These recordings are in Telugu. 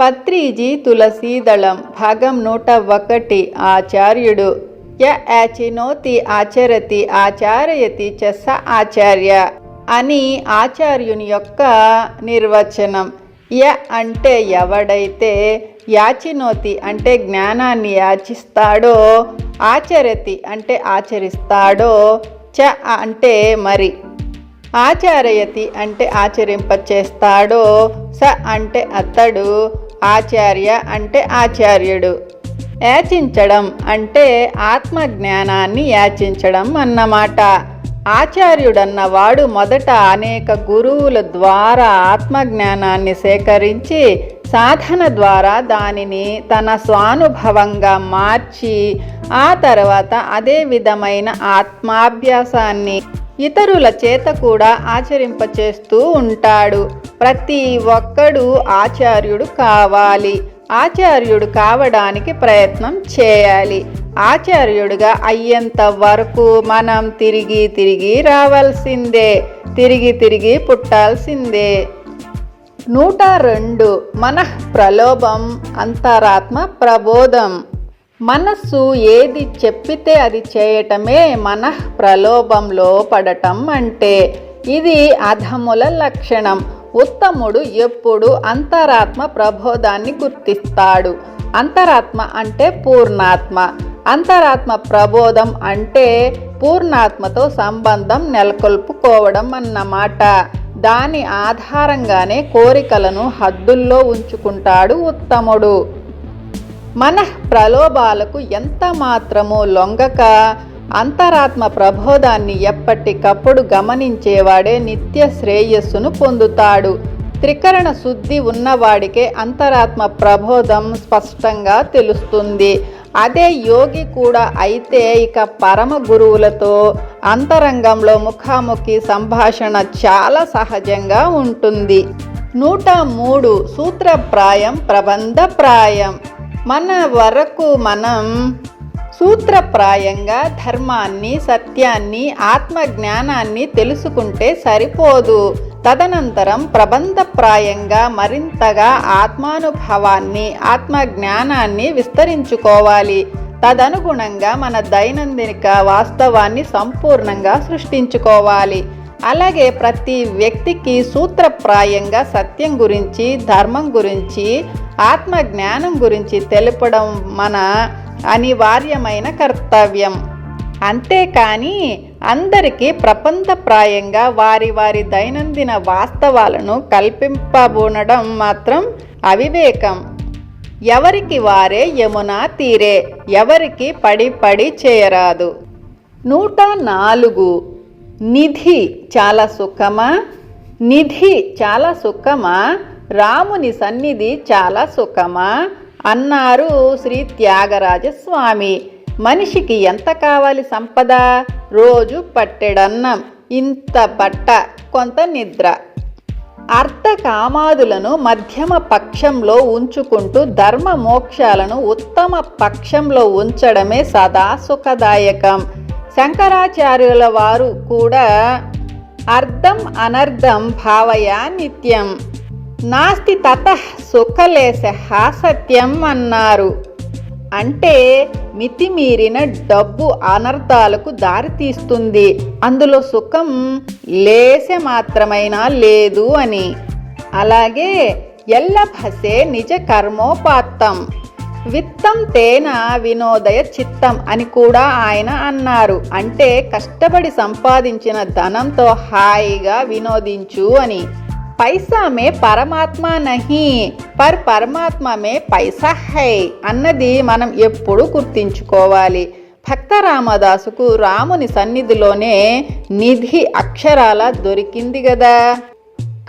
పత్రిజీ తులసీదళం భాగం 101 ఆచార్యుడు యాచినోతి ఆచరతి ఆచారయతి చ స ఆచార్య అని ఆచార్యుని యొక్క నిర్వచనం. అంటే ఎవడైతే యాచినోతి అంటే జ్ఞానాన్ని యాచిస్తాడో, ఆచరతి అంటే ఆచరిస్తాడో, చ అంటే మరి, ఆచారయతి అంటే ఆచరింపచేస్తాడో, స అంటే అతడు, ఆచార్య అంటే ఆచార్యుడు. యాచించడం అంటే ఆత్మజ్ఞానాన్ని యాచించడం అన్నమాట. ఆచార్యుడన్నవాడు మొదట అనేక గురువుల ద్వారా ఆత్మజ్ఞానాన్ని సేకరించి సాధన ద్వారా దానిని తన స్వానుభవంగా మార్చి ఆ తర్వాత అదే విధమైన ఆత్మాభ్యాసాన్ని ఇతరుల చేత కూడా ఆచరింపచేస్తూ ఉంటాడు. ప్రతి ఒక్కడు ఆచార్యుడు కావాలి. ఆచార్యుడు కావడానికి ప్రయత్నం చేయాలి. ఆచార్యుడిగా అయ్యేంత వరకు మనం తిరిగి రావాల్సిందే, తిరిగి పుట్టాల్సిందే. 102 మనః ప్రలోభం అంతరాత్మ ప్రబోధం. మనస్సు ఏది చెప్పితే అది చేయటమే మనః ప్రలోభంలో పడటం అంటే. ఇది అధముల లక్షణం. ఉత్తముడు ఎప్పుడు అంతరాత్మ ప్రబోధాన్ని గుర్తిస్తాడు. అంతరాత్మ అంటే పూర్ణాత్మ. అంతరాత్మ ప్రబోధం అంటే పూర్ణాత్మతో సంబంధం నెలకొల్పుకోవడం అన్నమాట. దాని ఆధారంగానే కోరికలను హద్దుల్లో ఉంచుకుంటాడు ఉత్తముడు. మనః ప్రలోభాలకు ఎంత మాత్రము లొంగక అంతరాత్మ ప్రబోధాన్ని ఎప్పటికప్పుడు గమనించేవాడే నిత్య శ్రేయస్సును పొందుతాడు. త్రికరణ శుద్ధి ఉన్నవాడికే అంతరాత్మ ప్రబోధం స్పష్టంగా తెలుస్తుంది. అదే యోగి కూడా అయితే ఇక పరమ గురువులతో అంతరంగంలో ముఖాముఖి సంభాషణ చాలా సహజంగా ఉంటుంది. 103 సూత్రప్రాయం ప్రబంధప్రాయం. మన వరకు మనం సూత్రప్రాయంగా ధర్మాన్ని, సత్యాన్ని, ఆత్మజ్ఞానాన్ని తెలుసుకుంటే సరిపోదు. తదనంతరం ప్రబంధప్రాయంగా మరింతగా ఆత్మానుభవాన్ని, ఆత్మజ్ఞానాన్ని విస్తరించుకోవాలి. తదనుగుణంగా మన దైనందిక వాస్తవాన్ని సంపూర్ణంగా సృష్టించుకోవాలి. అలాగే ప్రతి వ్యక్తికి సూత్రప్రాయంగా సత్యం గురించి, ధర్మం గురించి, ఆత్మజ్ఞానం గురించి తెలపడం మన అనివార్యమైన కర్తవ్యం. అంతేకాని అందరికీ ప్రపంచప్రాయంగా వారి దైనందిన వాస్తవాలను కల్పింపబూనడం మాత్రం అవివేకం. ఎవరికి వారే యమునా తీరే, ఎవరికి పడి చేయరాదు. 104 నిధి చాలా సుఖమా? నిధి చాలా సుఖమా? రాముని సన్నిధి చాలా సుఖమా అన్నారు శ్రీ త్యాగరాజస్వామి. మనిషికి ఎంత కావాలి సంపద? రోజు పట్టెడన్నం, ఇంత బట్ట, కొంత నిద్ర. అర్థ కామాదులను మధ్యమ పక్షంలో ఉంచుకుంటూ ధర్మ మోక్షాలను ఉత్తమ పక్షంలో ఉంచడమే సదా సుఖదాయకం. శంకరాచార్యుల వారు కూడా అర్థం అనర్థం భావయా నిత్యం నాస్తి తతః సుఖలేశః సత్యం అన్నారు. అంటే మితిమీరిన డబ్బు అనర్థాలకు దారితీస్తుంది, అందులో సుఖం లేశ మాత్రమైనా లేదు అని. అలాగే ఎల్లభసే నిజ కర్మోపాత్తం విత్తం తేన వినోదయ చిత్తం అని కూడా ఆయన అన్నారు. అంటే కష్టపడి సంపాదించిన ధనంతో హాయిగా వినోదించు అని. పైసా మే పరమాత్మ నహి పర్ పరమాత్మ మే పైసా హై అన్నది మనం ఎప్పుడు గుర్తించుకోవాలి. భక్త రామదాసుకు రాముని సన్నిధిలోనే నిధి అక్షరాల దొరికింది గదా.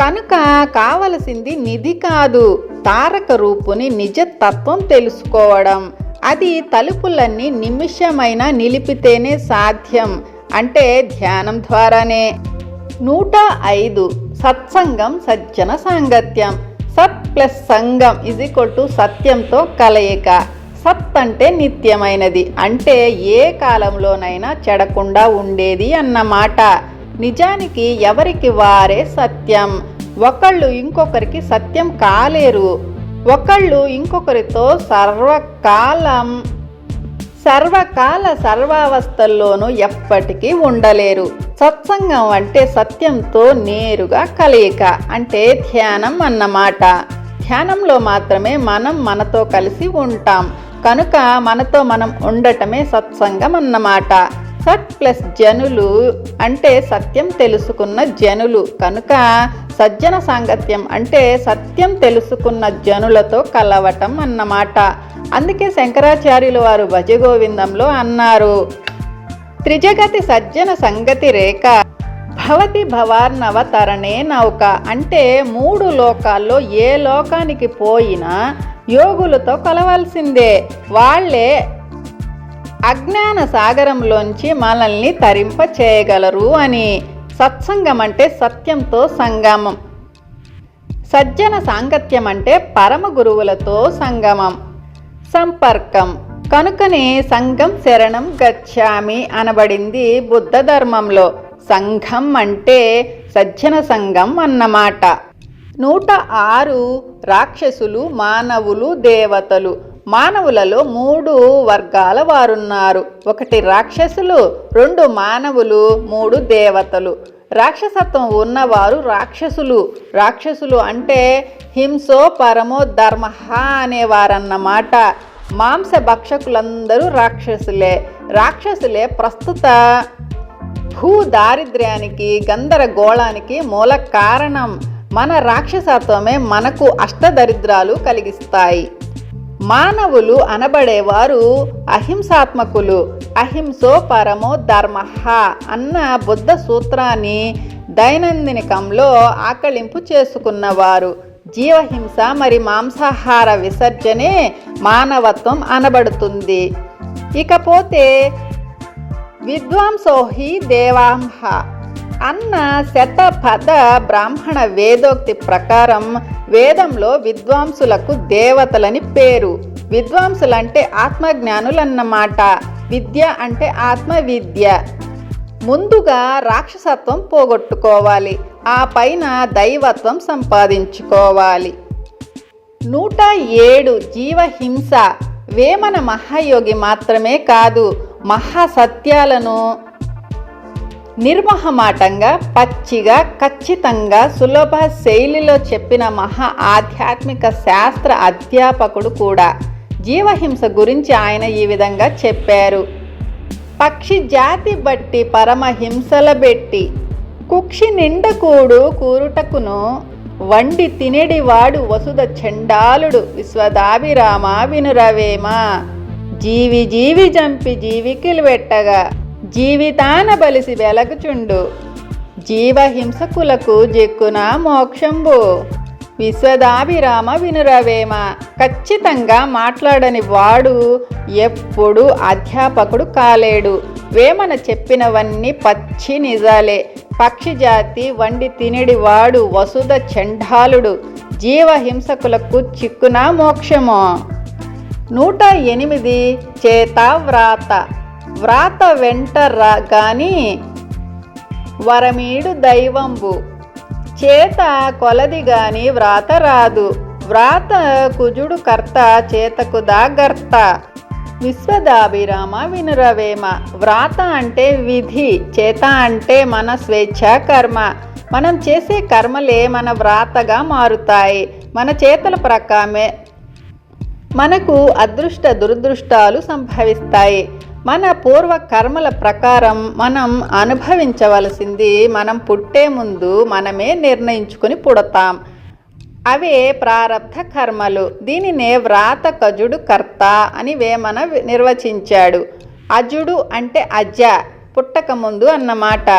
కనుక కావలసింది నిధి కాదు, తారక రూపుని నిజతత్వం తెలుసుకోవడం. అది తలుపులన్నీ నిమిషమైనా నిలిపితేనే సాధ్యం, అంటే ధ్యానం ద్వారానే. 105 సత్సంగం సజ్జన సాంగత్యం. సత్ ప్లస్ సంగం సత్యంతో కలయిక. సత్ అంటే నిత్యమైనది, అంటే ఏ కాలంలోనైనా చెడకుండా ఉండేది అన్నమాట. నిజానికి ఎవరికి వారే సత్యం. ఒకళ్ళు ఇంకొకరికి సత్యం కాలేరు. ఒకళ్ళు ఇంకొకరితో సర్వకాల సర్వావస్థల్లోనూ ఎప్పటికీ ఉండలేరు. సత్సంగం అంటే సత్యంతో నేరుగా కలయిక, అంటే ధ్యానం అన్నమాట. ధ్యానంలో మాత్రమే మనం మనతో కలిసి ఉంటాం కనుక మనతో మనం ఉండటమే సత్సంగం అన్నమాట. సత్ ప్లస్ జనులు అంటే సత్యం తెలుసుకున్న జనులు కనుక సజ్జన సాంగత్యం అంటే సత్యం తెలుసుకున్న జనులతో కలవటం అన్నమాట. అందుకే శంకరాచార్యులు వారు భజగోవిందంలో అన్నారు, త్రిజగతి సజ్జన సంగతి రేఖ భవతి భవార్నవతరణే నౌక. అంటే 3 లోకాల్లో ఏ లోకానికి పోయినా యోగులతో కలవాల్సిందే. వాళ్ళే అజ్ఞాన సాగరంలోంచి మనల్ని తరింప చేయగలరు అని. సత్సంగం అంటే సత్యంతో సంగమం, సజ్జన సాంగత్యం అంటే పరమ గురువులతో సంగమం, సంపర్కం. కనుకనే సంఘం శరణం గచ్ఛామి అనబడింది బుద్ధ ధర్మంలో. సంఘం అంటే సజ్జన సంఘం అన్నమాట. 106 రాక్షసులు, మానవులు, దేవతలు. మానవులలో 3 వర్గాల వారున్నారు. 1 రాక్షసులు, 2 మానవులు, 3 దేవతలు. రాక్షసత్వం ఉన్నవారు రాక్షసులు. రాక్షసులు అంటే హింసో పరమో ధర్మ అనేవారన్నమాట. మాంస భక్షకులందరూ రాక్షసులే ప్రస్తుత భూ దారిద్ర్యానికి, గందరగోళానికి మూల కారణం. మన రాక్షసత్వమే మనకు అష్టదరిద్రాలు కలిగిస్తాయి. మానవులు అనబడేవారు అహింసాత్మకులు. అహింసో పరమో ధర్మ అన్న బుద్ధ సూత్రాన్ని దైనందినికంలో ఆకళింపు చేసుకున్నవారు. జీవహింస మరి మాంసాహార విసర్జనే మానవత్వం అనబడుతుంది. ఇకపోతే విద్వాంసోహి దేవాంహ అన్న శతపథ బ్రాహ్మణ వేదోక్తి ప్రకారం వేదంలో విద్వాంసులకు దేవతలని పేరు. విద్వాంసులంటే ఆత్మజ్ఞానులన్నమాట. విద్య అంటే ఆత్మవిద్య. ముందుగా రాక్షసత్వం పోగొట్టుకోవాలి, ఆ పైన దైవత్వం సంపాదించుకోవాలి. 107 జీవహింస. వేమన మహాయోగి మాత్రమే కాదు, మహాసత్యాలను నిర్మోహమాటంగా, పచ్చిగా, ఖచ్చితంగా, సులభ శైలిలో చెప్పిన మహా ఆధ్యాత్మిక శాస్త్ర అధ్యాపకుడు కూడా. జీవహింస గురించి ఆయన ఈ విధంగా చెప్పారు, పక్షి జాతి బట్టి పరమహింసల బెట్టి కుక్షి నిండకూడు కూరుటకును వండి తినెడివాడు వసుధ చండాలుడు విశ్వదాభిరామ వినురవేమ. జీవి జంపి జీవికిలు పెట్టగా జీవితాన బలిసి వెలగుచుండు జీవహింసకులకు జిక్కున మోక్షంబు విశ్వదాభిరామ వినురవేమ. ఖచ్చితంగా మాట్లాడని వాడు ఎప్పుడు అధ్యాపకుడు కాలేడు. వేమన చెప్పినవన్నీ పచ్చి నిజాలే. పక్షి జాతి వండి తినడి వాడు వసుధ చండాలుడు జీవహింసకులకు చిక్కున మోక్షము. 108 చేత వ్రాత. వ్రాత వెంట గాని వరమీడు దైవంబు. చేత కొలది గాని వ్రాత రాదు. వ్రాత కుజుడు కర్త చేతకు దాగర్త. విశ్వదాభిరామ వినురవేమ. వ్రాత అంటే విధి, చేత అంటే మన స్వేచ్ఛ కర్మ. మనం చేసే కర్మలే మన వ్రాతగా మారుతాయి. మన చేతల ప్రకారమే మనకు అదృష్ట దురదృష్టాలు సంభవిస్తాయి. మన పూర్వ కర్మల ప్రకారం మనం అనుభవించవలసింది మనం పుట్టే ముందు మనమే నిర్ణయించుకొని పుడతాం. అవే ప్రారబ్ధ కర్మలు. దీనినే వ్రాత కజుడు కర్త అని వేమన నిర్వచించాడు. అజుడు అంటే అజ, పుట్టక ముందు అన్నమాట.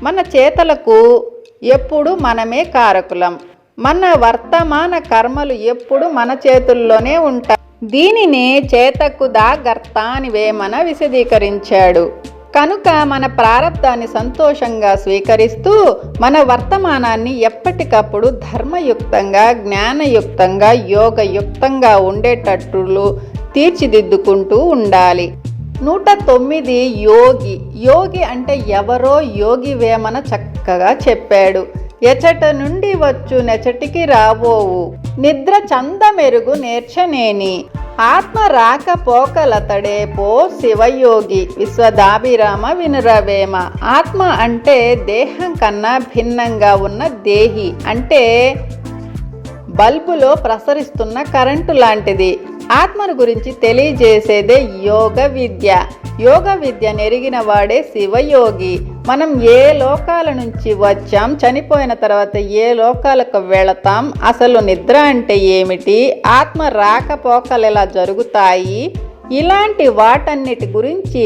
మన చేతలకు ఎప్పుడు మనమే కారకులం. మన వర్తమాన కర్మలు ఎప్పుడు మన చేతుల్లోనే ఉంటాయి. దీనినే చేతకు దాగర్త అని వేమన విశదీకరించాడు. కనుక మన ప్రారబ్ధాన్ని సంతోషంగా స్వీకరిస్తూ మన వర్తమానాన్ని ఎప్పటికప్పుడు ధర్మయుక్తంగా, జ్ఞానయుక్తంగా, యోగయుక్తంగా ఉండేటట్లు తీర్చిదిద్దుకుంటూ ఉండాలి. 109 యోగి. యోగి అంటే ఎవరో యోగి వేమన చక్కగా చెప్పాడు. ఎచట నుండి వచ్చు నెచటికి రావోవు, నిద్ర చందమెరుగు నేర్చనేని, ఆత్మ రాకపోకలతడే పో శివయోగి. విశ్వదాభిరామ వినురవేమ. ఆత్మ అంటే దేహం కన్నా భిన్నంగా ఉన్న దేహి, అంటే బల్బులో ప్రసరిస్తున్న కరెంటు లాంటిది. ఆత్మను గురించి తెలియజేసేదే యోగ విద్య. యోగ విద్య నెరిగిన వాడే శివయోగి. మనం ఏ లోకాల నుంచి వచ్చాం, చనిపోయిన తర్వాత ఏ లోకాలకు వెళతాం, అసలు నిద్ర అంటే ఏమిటి, ఆత్మ రాకపోకలు ఎలా జరుగుతాయి, ఇలాంటి వాటన్నిటి గురించి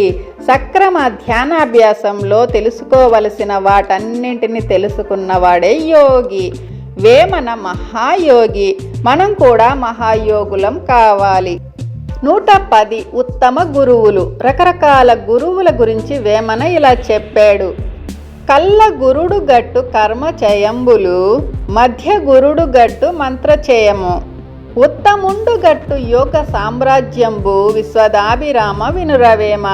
సక్రమ ధ్యానాభ్యాసంలో తెలుసుకోవలసిన వాటన్నింటిని తెలుసుకున్నవాడే యోగి. వేమన మహాయోగి. మనం కూడా మహాయోగులం కావాలి. 110 ఉత్తమ గురువులు. రకరకాల గురువుల గురించి వేమన ఇలా చెప్పాడు. కల్ల గురుడు గట్టు కర్మ చేయంబులు, మధ్య గురుడు గట్టు మంత్ర చేయము, ఉత్తముండు గట్టు యోగ సామ్రాజ్యంబు. విశ్వదాభిరామ వినురవేమ.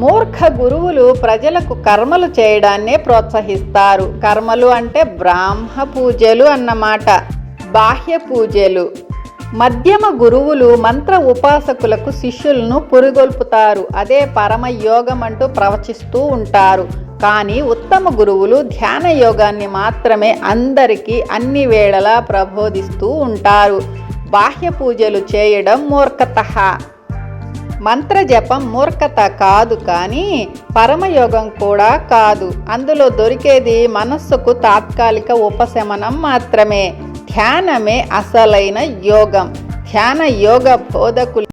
మూర్ఖ గురువులు ప్రజలకు కర్మలు చేయడాన్నే ప్రోత్సహిస్తారు. కర్మలు అంటే బ్రాహ్మ పూజలు అన్నమాట, బాహ్య పూజలు. మధ్యమ గురువులు మంత్ర ఉపాసకులకు శిష్యులను పురిగొల్పుతారు. అదే పరమ యోగం అంటూ ప్రవచిస్తూ ఉంటారు. కానీ ఉత్తమ గురువులు ధ్యాన యోగాన్ని మాత్రమే అందరికీ అన్ని వేళలా ప్రబోధిస్తూ ఉంటారు. బాహ్య పూజలు చేయడం మూర్ఖత. మంత్ర జపం మూర్ఖత కాదు, కానీ పరమయోగం కూడా కాదు. అందులో దొరికేది మనస్సుకు తాత్కాలిక ఉపశమనం మాత్రమే. ధ్యానమే అసలైన యోగం. ధ్యాన యోగ బోధకులు